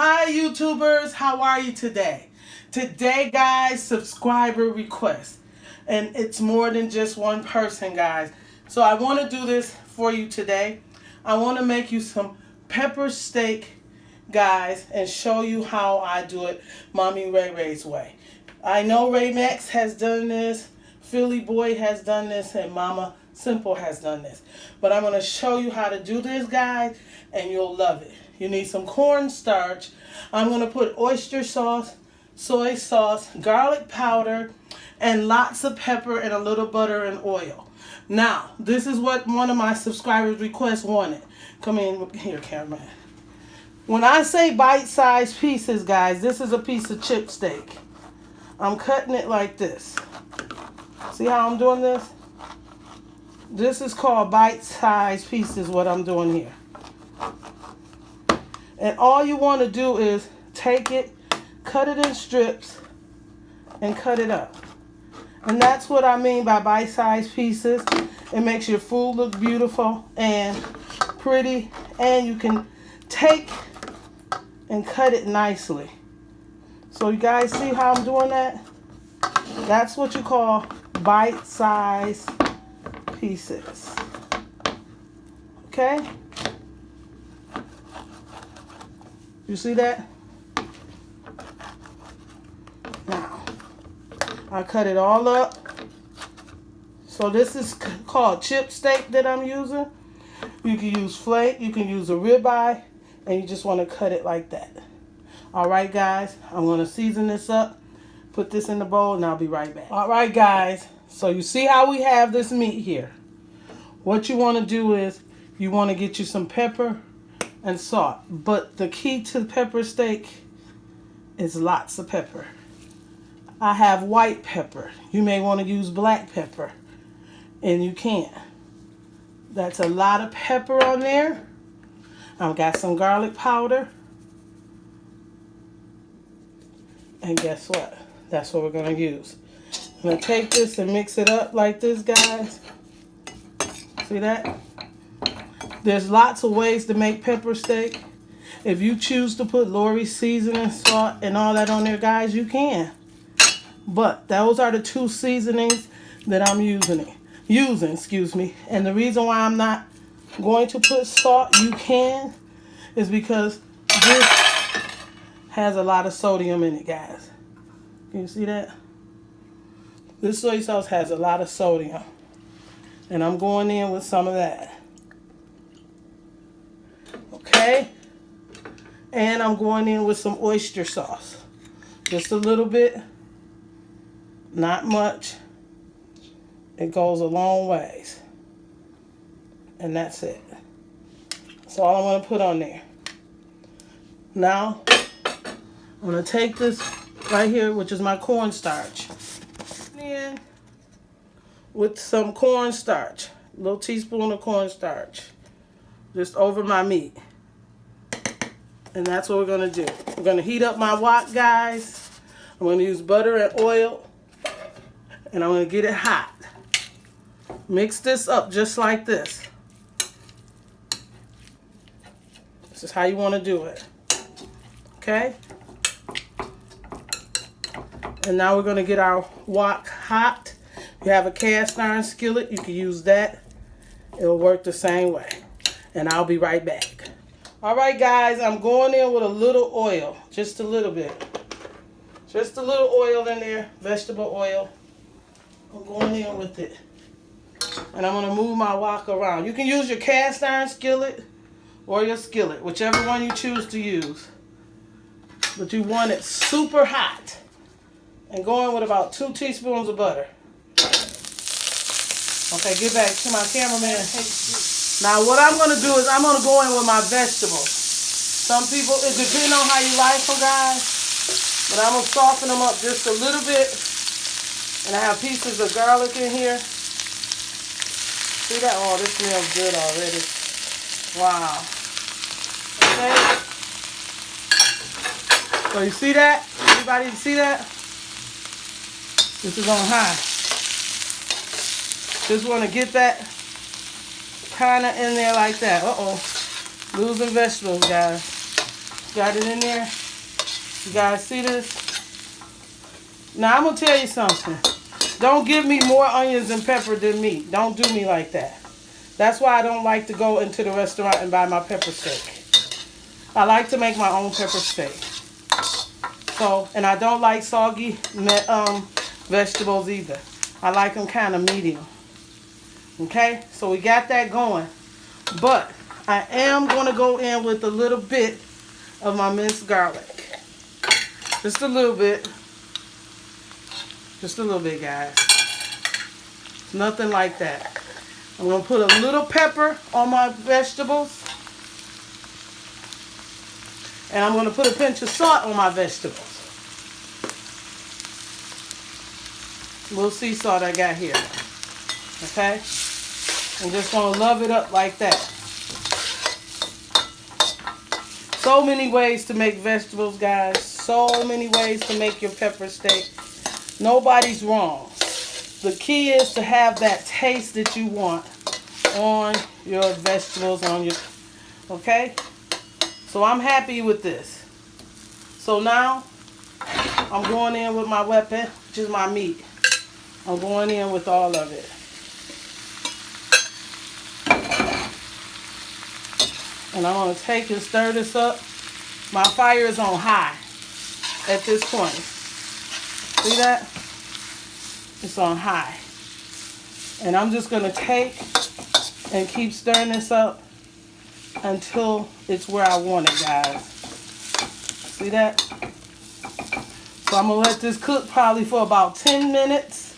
Hi YouTubers, how are you today? Today guys, subscriber request. And it's more than just one person guys. So I want to do this for you today. I want to make you some pepper steak guys and show you how I do it Mommy Ray Ray's way. I know Ray Max has done this, Philly Boy has done this, and Mama Simple has done this. But I'm going to show you how to do this guys and you'll love it. You need some cornstarch. I'm going to put oyster sauce, soy sauce, garlic powder, and lots of pepper and a little butter and oil. Now, this is what one of my subscribers requests wanted. Come in here, cameraman. When I say bite-sized pieces, guys, this is a piece of chip steak. I'm cutting it like this. See how I'm doing this? This is called bite-sized pieces, what I'm doing here. And all you want to do is take it, cut it in strips, and cut it up. And that's what I mean by bite-sized pieces. It makes your food look beautiful and pretty. And you can take and cut it nicely. So you guys see how I'm doing that? That's what you call bite-sized pieces. Okay? You see that? Now, I cut it all up. So this is called chip steak that I'm using. You can use flake, you can use a ribeye, and you just want to cut it like that. Alright guys, I'm going to season this up, put this in the bowl, and I'll be right back. Alright guys, so you see how we have this meat here. What you want to do is, you want to get you some pepper and salt. But the key to the pepper steak is lots of pepper. I have white pepper. You may want to use black pepper. And you can. That's a lot of pepper on there. I've got some garlic powder. And guess what? That's what we're going to use. I'm going to take this and mix it up like this, guys. See that? There's lots of ways to make pepper steak. If you choose to put Lori's seasoning, salt, and all that on there, guys, you can. But those are the two seasonings that I'm using. And the reason why I'm not going to put salt, you can, is because this has a lot of sodium in it, guys. Can you see that? This soy sauce has a lot of sodium. And I'm going in with some of that. Okay, and I'm going in with some oyster sauce. Just a little bit, not much. It goes a long ways. And that's it. That's all I want to put on there. Now, I'm going to take this right here, which is my cornstarch. In with some cornstarch, a little teaspoon of cornstarch, just over my meat. And that's what we're going to do. We're going to heat up my wok, guys. I'm going to use butter and oil. And I'm going to get it hot. Mix this up just like this. This is how you want to do it. Okay? And now we're going to get our wok hot. If you have a cast iron skillet, you can use that. It'll work the same way. And I'll be right back. Alright guys, I'm going in with a little oil. Just a little bit. Just a little oil in there. Vegetable oil. I'm going in with it. And I'm going to move my wok around. You can use your cast iron skillet or your skillet. Whichever one you choose to use. But you want it super hot. And go in with about 2 teaspoons of butter. Okay, get back to my cameraman. Now what I'm going to do is I'm going to go in with my vegetables. Some people, it depends on how you like them, guys. But I'm going to soften them up just a little bit. And I have pieces of garlic in here. See that? Oh, this smells good already. Wow. Okay. So you see that? Everybody see that? This is on high. Just want to get that kind of in there like that. Uh-oh. Losing vegetables, guys. Got it in there. You guys see this? Now I'm going to tell you something. Don't give me more onions and pepper than me. Don't do me like that. That's why I don't like to go into the restaurant and buy my pepper steak. I like to make my own pepper steak. So, and I don't like soggy vegetables either. I like them kind of medium. Okay, so we got that going. But I am going to go in with a little bit of my minced garlic. Just a little bit. Just a little bit, guys. Nothing like that. I'm going to put a little pepper on my vegetables. And I'm going to put a pinch of salt on my vegetables. Little sea salt I got here. Okay? I'm just going to love it up like that. So many ways to make vegetables, guys. So many ways to make your pepper steak. Nobody's wrong. The key is to have that taste that you want on your vegetables, on your, okay? So I'm happy with this. So now I'm going in with my weapon, which is my meat. I'm going in with all of it. And I'm going to take and stir this up. My fire is on high at this point. See that? It's on high. And I'm just going to take and keep stirring this up until it's where I want it, guys. See that? So I'm going to let this cook probably for about 10 minutes,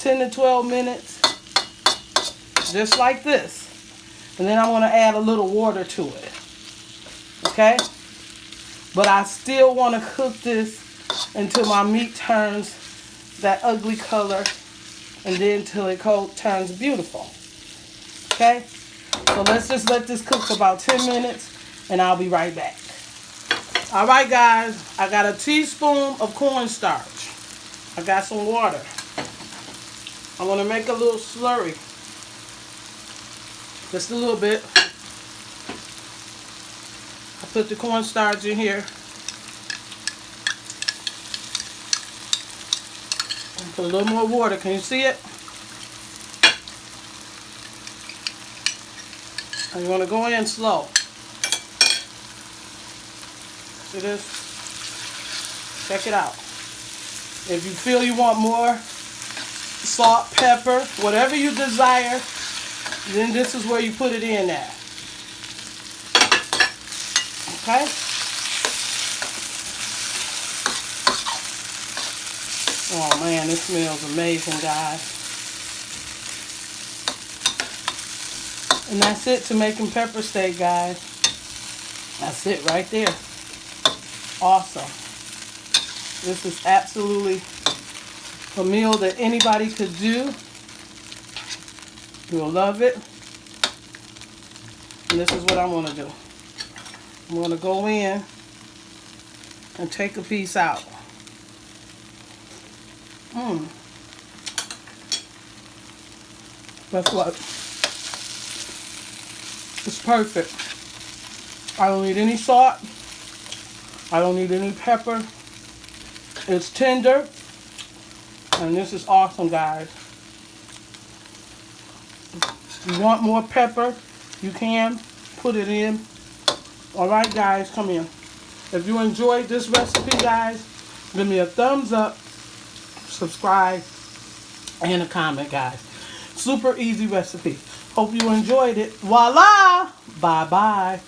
10 to 12 minutes, just like this. And then I'm going to add a little water to it. Okay? But I still want to cook this until my meat turns that ugly color, and then till it turns beautiful. Okay? So let's just let this cook for about 10 minutes, and I'll be right back. Alright, guys. I got a teaspoon of cornstarch. I got some water. I'm going to make a little slurry. Just a little bit. I put the cornstarch in here. Put a little more water. Can you see it? And you want to go in slow. See this? Check it out. If you feel you want more salt, pepper, whatever you desire, then this is where you put it in at. Okay? Oh man, this smells amazing, guys. And that's it to making pepper steak, guys. That's it right there. Awesome. This is absolutely a meal that anybody could do. You'll love it. And this is what I'm going to do. I'm going to go in and take a piece out. Guess what? It's perfect. I don't need any salt. I don't need any pepper. It's tender. And this is awesome, guys. If you want more pepper, you can put it in. Alright, guys, come in. If you enjoyed this recipe, guys, give me a thumbs up, subscribe, and a comment, guys. Super easy recipe. Hope you enjoyed it. Voila! Bye-bye.